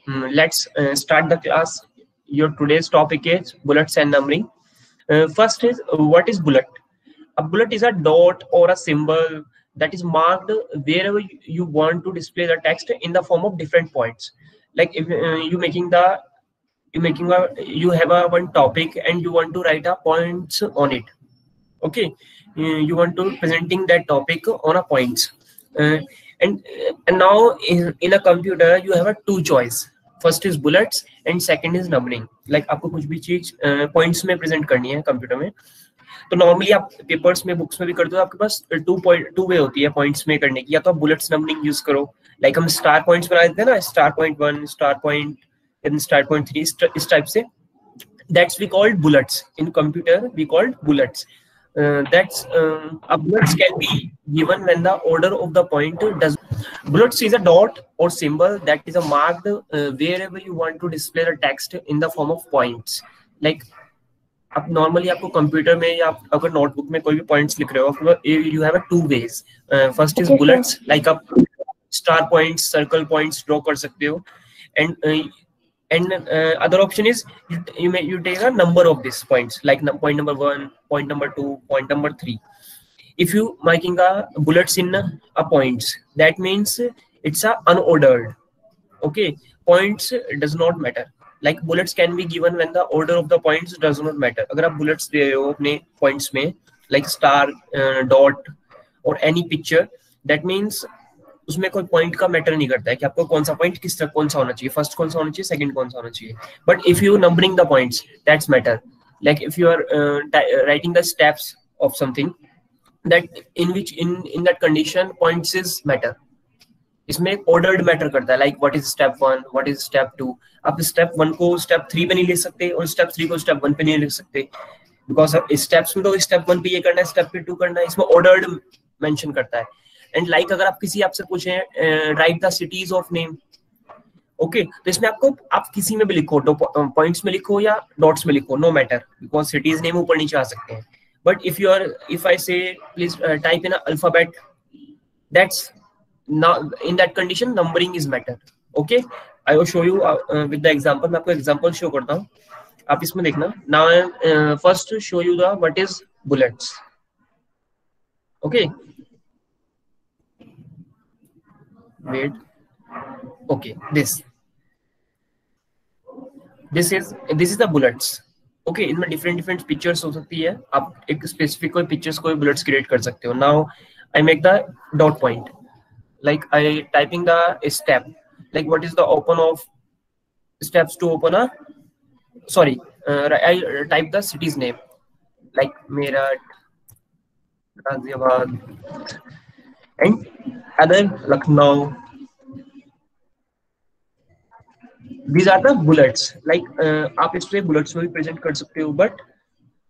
Let's start the class. Your today's topic is bullets and numbering. First is what is bullet? A bullet is a dot or a symbol that is marked wherever you want to display the text in the form of different points. Like if you have a one topic and you want to write a points on it. Okay, you want to presenting that topic on a points. Uh, and now in a computer you have a two choice. First is bullets and second is numbering. Like आपको कुछ भी चीज points में present करनी है computer में, तो normally आप पेपर्स में बुक्स में भी करते हो, आपके पास टू वे होती है पॉइंट्स में करने की. या तो आप बुलेट्स नंबरिंग यूज करो, लाइक हम स्टार पॉइंट्स बना देते हैं ना, star point 1, star point and star point 3, इस टाइप से. That's we called bullets in computer. We called bullets. A bullets can be given when the order of the point does. Bullets is a dot or symbol that is a marked wherever you want to display the text in the form of points. Like आप normally आपको computer में या अगर notebook में कोई भी points लिख रहे हो, you have two ways. First is bullets, like आप star points, circle points draw कर सकते हो. And other option is you take a number of these points, like point number 1, point number 2, point number 3. If you making a bullets in a points, that means it's a unordered. Okay, points does not matter. Like bullets can be given when the order of the points does not matter. अगर आप bullets दे रहे हो अपने points में, like star, dot or any picture, that means उसमें कोई point का matter नहीं करता है कि आपको कौन सा पॉइंट किस तरह कौन सा होना चाहिए, फर्स्ट कौन सा होना चाहिए, सेकंड कौन सा होना चाहिए. But if you numbering the points, that's matter. Like if you are writing the steps of something, that in that condition points is matter. इसमें ऑर्डर्ड मैटर करता है. Like what is step 1, what is step 2. आप step 1 को step 3 पे नहीं लिख सकते और स्टेप 3 को स्टेप 1 पे नहीं लिख सकते, बिकॉज स्टेप्स में तो स्टेप 1 पे ये करना है, स्टेप पे 2 करना है. इसमें ऑर्डर्ड मेंशन करता है. एंड लाइक अगर आप किसी आपसे पूछे right the cities of name, okay, तो इसमें आपको आप किसी में भी लिखो, पॉइंट्स में लिखो या डॉट्स में लिखो, no matter, because cities name ऊपर नीचे आ सकते हैं. But if I say please type in alphabet, that's in that condition numbering is matter. Okay, I will show you with the example. मैं आपको example show करता हूँ, आप इसमें देखना. Now first show you the what is bullets. Okay, wait. Okay, this is the bullets. Okay, इनमें different pictures हो सकती है. आप एक specific कोई pictures कोई bullets create कर सकते हो. Now I make the dot point. Like I typing the step, like what is the open of steps to open a, sorry, I type the city's name, like Meerut, Ghaziabad and other Lucknow. These are the bullets. Like आप इसमें bullets में भी present कर सकते हो, but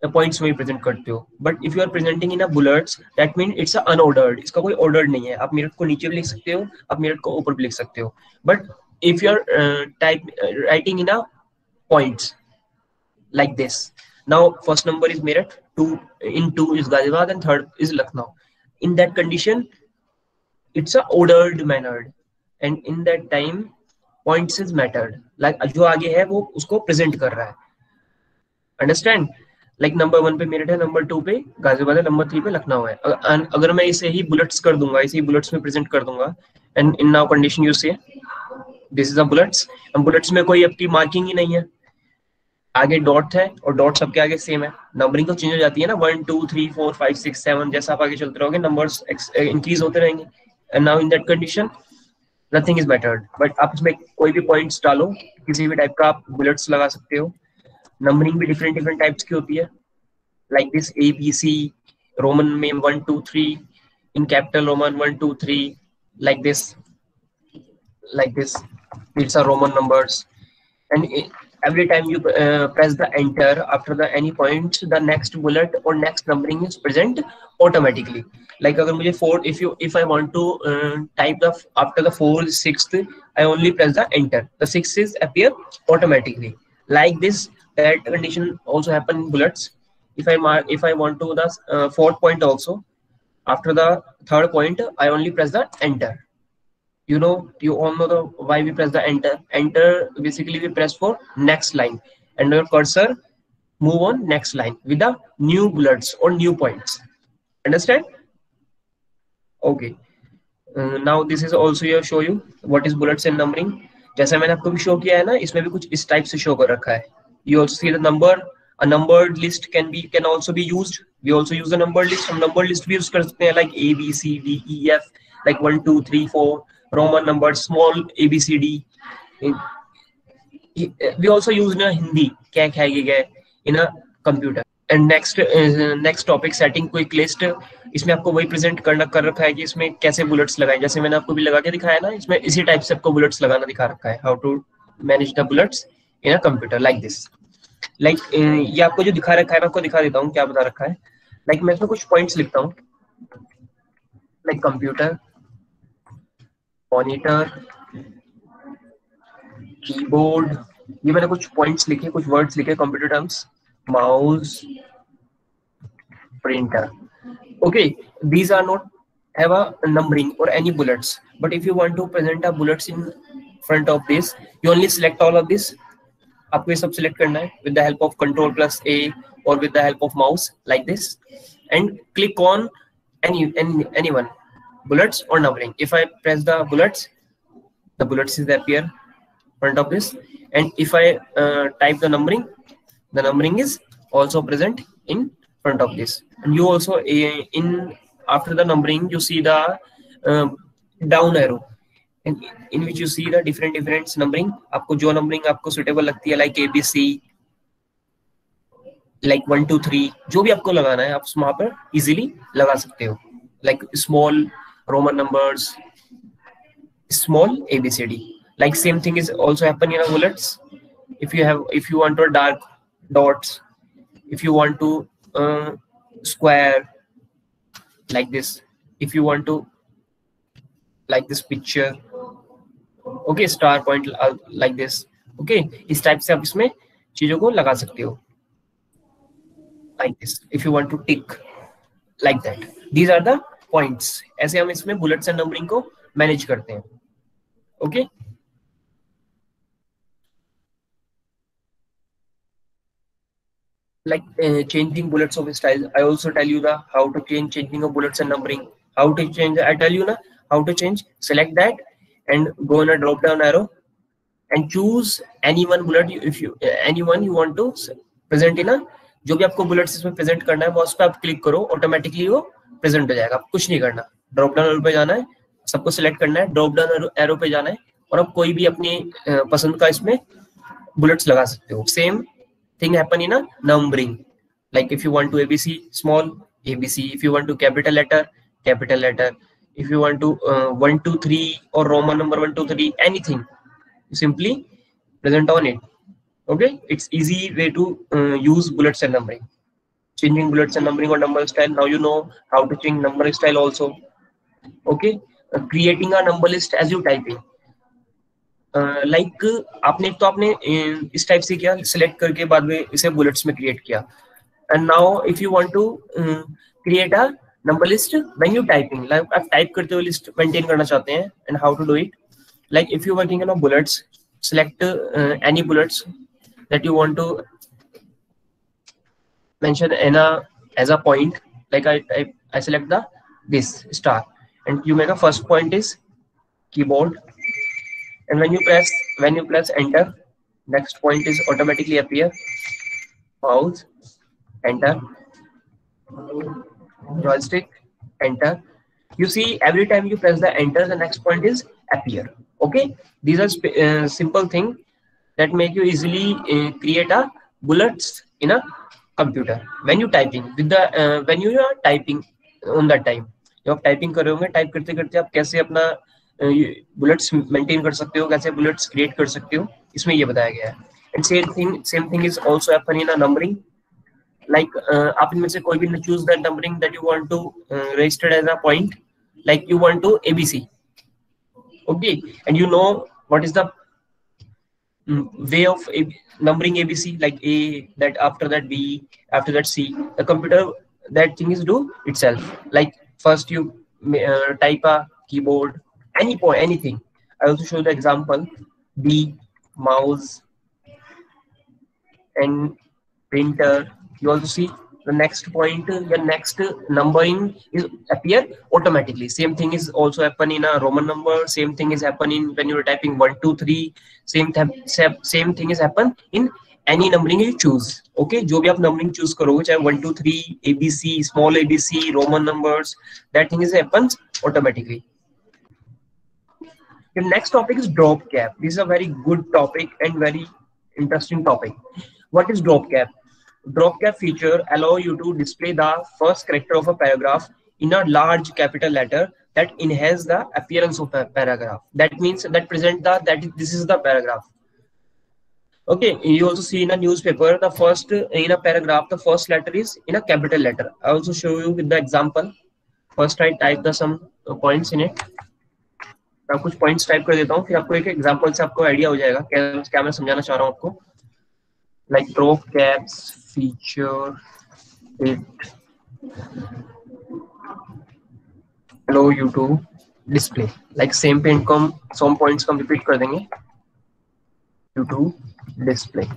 points में भी present करते हो. But if you are presenting in a bullets, that mean it's a unordered. इसका कोई ऑर्डर नहीं है. आप मिनट को नीचे भी लिख सकते हो, आप मिनट को ऊपर भी लिख सकते हो. But if you are writing in a points like this, now first number is Meerut, 2 is Ghaziabad and third is Lucknow. In that condition it's a ordered mannered, and in that time points is mattered. Like जो आगे है वो उसको present कर रहा है. Understand? Like number 1 पे मेरठ है, नंबर 2 पे गाजियाबाद है, नंबर 3 पे लखनऊ है. अगर मैं इसे ही बुलेट्स कर दूंगा, इसे ही बुलेट्स में प्रेजेंट कर दूंगा, and in now condition you से दिस इज अ बुलेट्स. हम बुलेट्स में कोई आपकी मार्किंग ही नहीं है, आगे डॉट है और डॉट सबके आगे सेम है. नंबरिंग तो चेंज हो जाती है ना, 1 2 3 4 5 6 7, जैसा आप आगे चलते रहोगे नंबर्स इंक्रीज होते रहेंगे. And now in that condition nothing is mattered. But आप इसमें कोई भी पॉइंट्स डालो, किसी भी टाइप का आप बुलेट्स लगा सकते हो. नंबरिंग भी डिफरेंट टाइप्स की होती है, like this A B C, Roman में 1 2 3, in capital Roman 1 2 3, like this these are Roman numbers. And every time you press the enter after the any point, the next bullet or next numbering is present automatically. Like अगर मुझे 4, if I want to type the after the 4th 6th, I only press the enter, the 6th is appear automatically. Like this, that condition also happen in bullets. If I want to the 4th point also, after the 3rd point I only press the enter. you know, you all know the why we press the enter. Basically we press for next line, and your cursor move on next line with the new bullets or new points. Understand? Okay. Now this is also here show you what is bullets and numbering. जैसा मैंने आपको भी show किया है ना, इसमें भी कुछ इस टाइप से शो कर रखा है. You also see the number. A numbered list can also be used. We also use the numbered list. हम numbered list भी use कर सकते हैं, like A B C D E F, like 1 2 3 4 Roman numbers, small A B C D. We also use in a Hindi क्या है in a computer. And next topic setting quick list. इसमें आपको वही present करना कर रखा है कि इसमें कैसे बुलेट्स लगाए. जैसे मैंने आपको भी लगा के दिखाया ना, इसमें इसी टाइप से आपको बुलेट्स लगाना दिखा रखा है. How to manage the bullets in a computer like this. Like ये आपको जो दिखा रखा है, मैं आपको दिखा देता हूँ क्या बता रखा है. लाइक मैं इसमें कुछ पॉइंट्स लिखता हूँ, लाइक कंप्यूटर, मॉनिटर, कीबोर्ड. ये मैंने कुछ पॉइंट्स लिखे, कुछ वर्ड्स लिखे, computer terms, mouse, printer. Okay, these are not have a numbering or any bullets, but if you want to present a bullets in front of this, you only select all of this. आपको ये सब select करना है with the help of Control plus A or with the help of mouse like this, and click on anyone, bullets or numbering. If I press the bullets is appear front of this, and if I type the numbering is also present in front of this. And you also in after the numbering you see the down arrow, and in which you see the different numbering. आपको जो numbering आपको suitable लगती है, like ABC, like 1 2 3, जो भी आपको लगाना है आप वहाँ पर easily लगा सकते हो. Like small Roman numbers, small ABCD. Like same thing is also happen in a bullets. If you want to dark dots, if you want to square like this, if you want to like this picture, okay, star point like this, okay, इस type से आप इसमें चीजों को लगा सकते हो like this. If you want to tick like that, these are the points. ऐसे हम इसमें bullets and numbering को manage करते हैं. Okay. Like changing bullets of style, I also tell you the how to changing of bullets and numbering. How to change, I tell you na how to change. Select that and go on a drop down arrow and choose any one bullet. If you anyone you want to present in a, जो भी आपको bullets इसमें present करना है वो उस पर आप क्लिक करो, ऑटोमेटिकली वो प्रेजेंट हो जाएगा. आप कुछ नहीं करना, ड्रॉप डाउन एरो पे जाना है, सबको सिलेक्ट करना है, ड्रॉप डाउन एरो पे जाना है, और आप कोई भी अपनी पसंद का इसमें बुलेट्स लगा सकते हो. Same thing happen in a numbering. Like if you want to ABC, small ABC. If you want to capital letter, if you want to 1 2 3 or Roman number 1 2 3, anything, you simply present on it. Okay, it's easy way to use bullets and numbering. Changing bullets and numbering or number style. Now you know how to change number style also. Okay, creating a number list as you typing. Like आपने तो आपने इस type से किया, select करके बाद में इसे बुलेट्स में क्रिएट किया. And now if you want to create a number list when you typing, like आप टाइप करते हुए लिस्ट मेंटेन करना चाहते हैं. And how to do it, like if you working on bullets, select any bullets that you want to mention in as a point. Like I select this star, and you make a first point is keyboard, and when you press enter, next point is automatically appear, mouse, enter, joystick, enter. You see every time you press the enter, the next point is appear. Okay, these are simple thing that make you easily create a bullets in a computer when you typing with the when you are typing on that time. जब आप typing कर रहे होंगे, type करते करते आप कैसे अपना बुलेट्स मेंटेन कर सकते हो, कैसे बुलेट्स क्रिएट कर सकते हो, इसमें ये बताया गया है. And same thing is also happen in numbering. Like आप इनमें से कोई भी choose that numbering that you want to registered as a point. Like you want to ABC, okay, and you know what is the way of numbering ABC, like A, that after that B, after that C. The computer, that thing is do itself. Like first you type a keyboard, any point, anything. I also show the example: B, mouse, and printer. You also see the next point, the next numbering is appear automatically. Same thing is also happen in a Roman number. Same thing is happening when you're typing 1 2 3. Same thing is happen in any numbering you choose. Okay, जो भी आप numbering choose करोगे, चाहे 1 2 3 ABC, small ABC, Roman numbers, that thing is happens automatically. The next topic is drop cap. This is a very good topic and very interesting topic. What is drop cap? Drop cap feature allow you to display the first character of a paragraph in a large capital letter that enhance the appearance of a paragraph. That means that present the this is the paragraph. Okay, you also see in a newspaper the first in a paragraph the first letter is in a capital letter. I also show you with the example. First I type the some points in it. मैं कुछ points type कर देता हूँ, फिर आपको एक example से आपको आइडिया हो जाएगा क्या मैं समझाना चाह रहा हूँ आपको. Like drop caps feature it allow you to display. Like same paint को हम some points को हम repeat कर देंगे. You to display.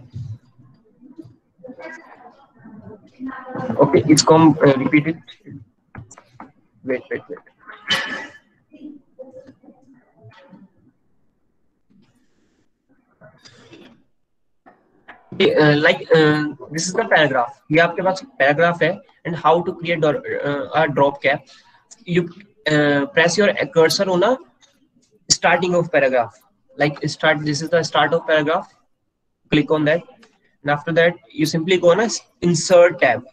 Okay, इसको हम repeat it. Wait. This is the paragraph. ये आपके पास paragraph है, and how to create a drop cap. You press your cursor on a starting of paragraph. Like start. This is the start of paragraph. Click on that, and after that you simply go on a insert tab.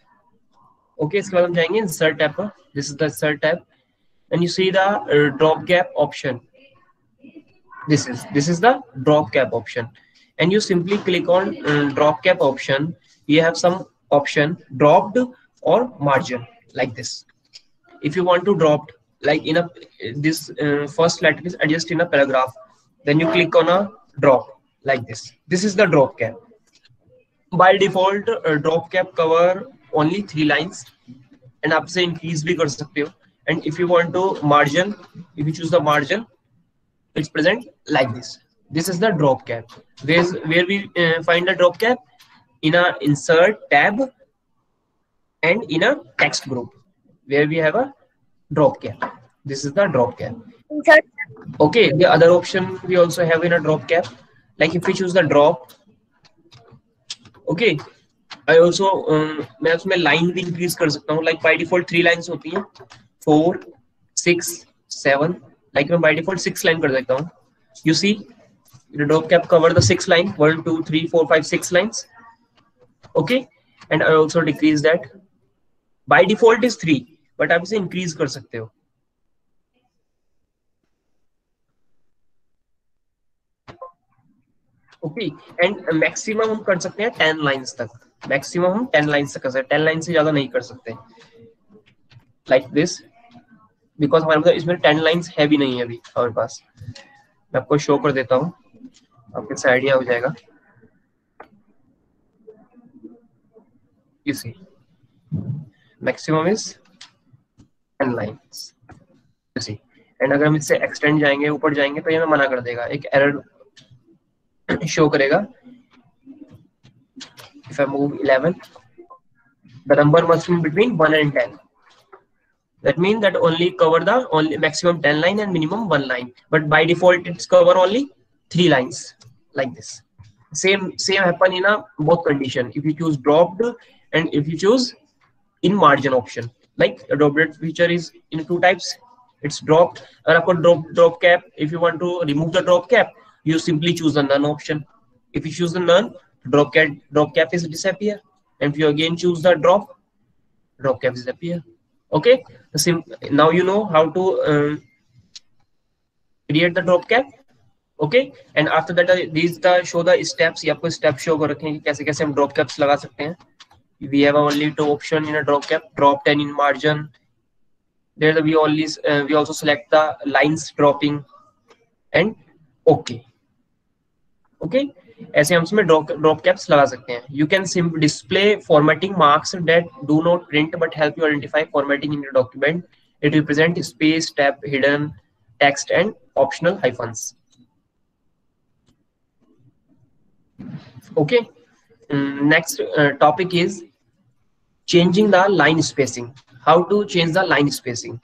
Okay, इसके बाद हम जाएंगे insert tab पर. This is the insert tab, and you see the drop cap option. This is the drop cap option. And you simply click on drop cap option. You have some option dropped or margin like this. If you want to drop like in a this first letter is adjust in a paragraph, then you click on a drop like this. This is the drop cap. By default drop cap cover only 3 lines, and आप से increase भी कर सकते हो. And if you want to margin, if you choose the margin, it's present like this. This is the drop cap. Where we find the drop cap in a insert tab and in a text group where we have a drop cap. This is the drop cap. Okay, the other option we also have in a drop cap. Like if we choose the drop, okay, I also मैं उसमें line भी increase कर सकता हूँ. Like by default 3 lines होती हैं, 4, 6, 7. Like मैं by default 6 line कर सकता हूँ. You see, the drop cap cover the 6 line, 1 2 3 4 5 6 lines. Okay, and I also decrease that. By default is 3, but आप इसे increase कर सकते हो. Okay, and maximum हम कर सकते हैं 10 lines तक. Maximum हम 10 lines तक कर सकते हैं. 10 lines से ज्यादा नहीं कर सकते. Like this, because हमारे पास इसमें 10 lines है भी नहीं है अभी हमारे पास. मैं आपको शो कर देता हूँ, आपके से आइडिया हो जाएगा. You see, maximum is 10 lines. You see, and अगर हम इससे extend जाएंगे, ऊपर जाएंगे, तो ये हमें मना कर देगा, एक error शो करेगा. If I move 11, the number must be between 1 and 10. That means that only cover the only maximum 10 line and minimum 1 line. But by default, it's cover only 3 lines like this. Same happen in a both condition. If you choose dropped and if you choose in margin option. Like a drop feature is in 2 types. It's dropped. और आपको drop cap. If you want to remove the drop cap, you simply choose the none option. If you choose the none, drop cap is disappear. And if you again choose the drop cap is disappear. Okay, now you know how to create the drop cap. Okay, and after that these show the steps. ये आपको step show कर रखे हैं कि कैसे कैसे हम drop caps लगा सकते हैं. We have only 2 options in a drop cap: dropped and in margin. There we also select the lines dropping and okay. Okay, ऐसे हम इसमें drop caps लगा सकते हैं. You can simply display formatting marks that do not print but help you identify formatting in your document. It represents space, tab, hidden, text and optional hyphens. Okay. Next topic is changing the line spacing. How to change the line spacing?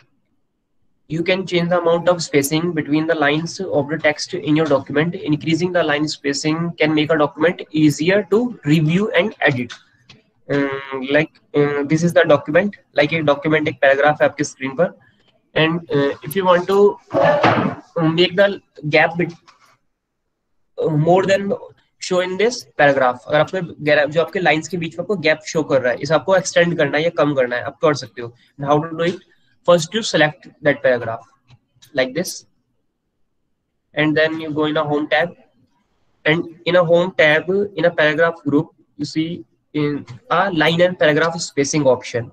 You can change the amount of spacing between the lines of the text in your document. Increasing the line spacing can make a document easier to review and edit. This is the document, like a document, एक paragraph है आपके screen पर, and if you want to make the gap more than show in this paragraph, अगर आपको जो आपके lines के बीच में आपको gap show कर रहा है, इसे आपको extend करना है या कम करना है, आप कर सकते हो. How to do it? First you select that paragraph like this, and then you go in a home tab, and in a home tab, in a paragraph group, you see in a line and paragraph spacing option.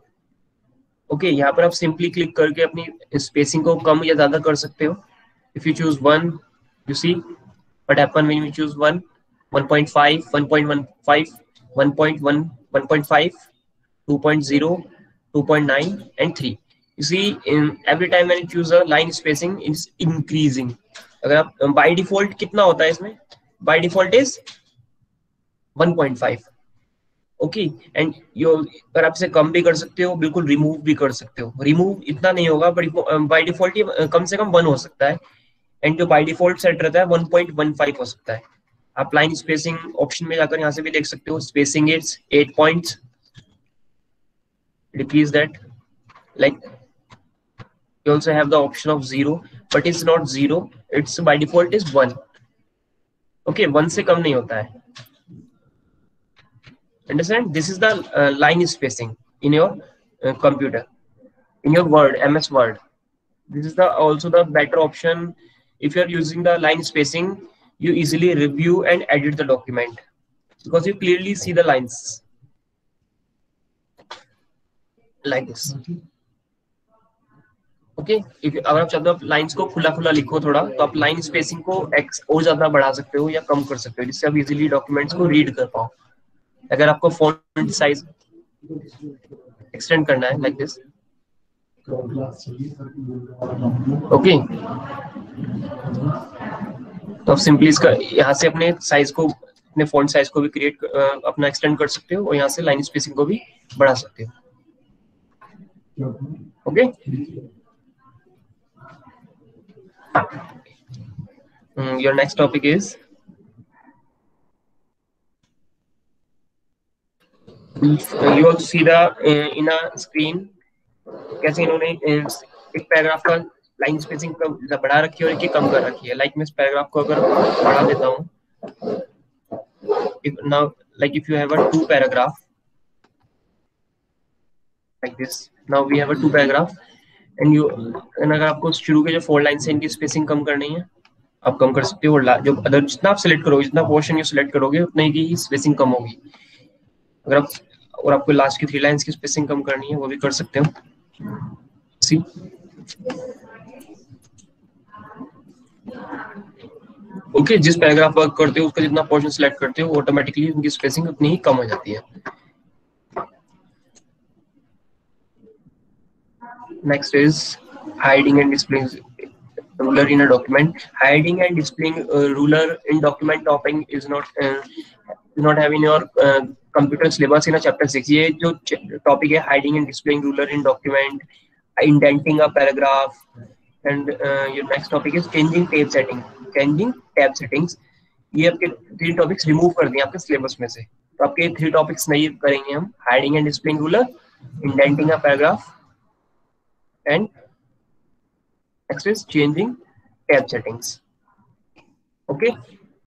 Okay, यहाँ पर आप simply click करके अपनी spacing को कम या ज़्यादा कर सकते हो. If you choose 1, you see what happen when you choose 1, 1.5, 1.15, 1.1, 1.5, 2.0, 2.9, and 3. You see, in every time when you choose a line spacing, it's increasing. अगर आप by default कितना होता है इसमें? By default is 1.5. Okay, and अगर आप इसे कम भी कर सकते हो, बिल्कुल remove भी कर सकते हो. Remove इतना नहीं होगा, but by default ये कम से कम 1 हो सकता है, and जो by default set रहता है 1.15 हो सकता है. आप line spacing option में जाकर यहाँ से भी देख सकते हो. Spacing is 8 points. Decrease that. Like you also have the option of 0, but it's not 0. It's by default is 1. Okay, 1 से कम नहीं होता है. Understand? This is the line spacing in your computer, in your Word, MS Word. This is also the better option. If you are using the line spacing, you easily review and edit the document because you clearly see the lines like this. Okay, अगर आप चाहते हो lines को खुला खुला लिखो थोड़ा, तो आप लाइन स्पेसिंग को और ज्यादा बढ़ा सकते हो या कम कर सकते हो, जिससे आप इजीली डॉक्यूमेंट्स को रीड कर पाओ. अगर आपको फॉन्ट साइज एक्सटेंड करना है लाइक दिस. ओके, तो आप सिंपली इसका यहाँ से अपने साइज को, अपने फॉन्ट साइज को भी क्रिएट अपना एक्सटेंड कर सकते हो और यहाँ से लाइन स्पेसिंग को भी बढ़ा सकते हो. Okay, your next topic is you also see the in a screen कैसे इन्होंने एक पैराग्राफ का लाइन स्पेसिंग बढ़ा रखी है और एक कम कर रखी है. लाइक मैं इस पैराग्राफ को अगर बढ़ा देता हूँ, now like if you have a 2 paragraph like this, now we have a 2 paragraph and अगर आपको शुरू के जो 4 लाइन से इनकी स्पेसिंग कम करनी है, आप कम कर सकते हो. जो अदर जितना आप सिलेक्ट करोगे, जितना पोर्शन यू सिलेक्ट करोगे, उतनी की स्पेसिंग कम होगी. अगर आप और आपको लास्ट की 3 लाइंस की स्पेसिंग कम करनी है, वो भी कर सकते हो. सी ओके, जिस पैराग्राफ वर्क करते हो उसका जितना पोर्शन सिलेक्ट करते हो, ऑटोमेटिकली उनकी स्पेसिंग उतनी ही कम हो जाती है. Next is hiding and displaying ruler in a document. Hiding and displaying ruler in document topping is not have in your computer syllabus in a chapter 6. ये जो topic है hiding and displaying ruler in document, indenting a paragraph, and your next topic is changing tab setting. Changing tab settings. ये आपके 3 topics remove कर दिए आपके syllabus में से. तो आपके 3 topics नहीं करेंगे हम. Hiding and displaying ruler, indenting a paragraph, and next is changing tab settings. Okay,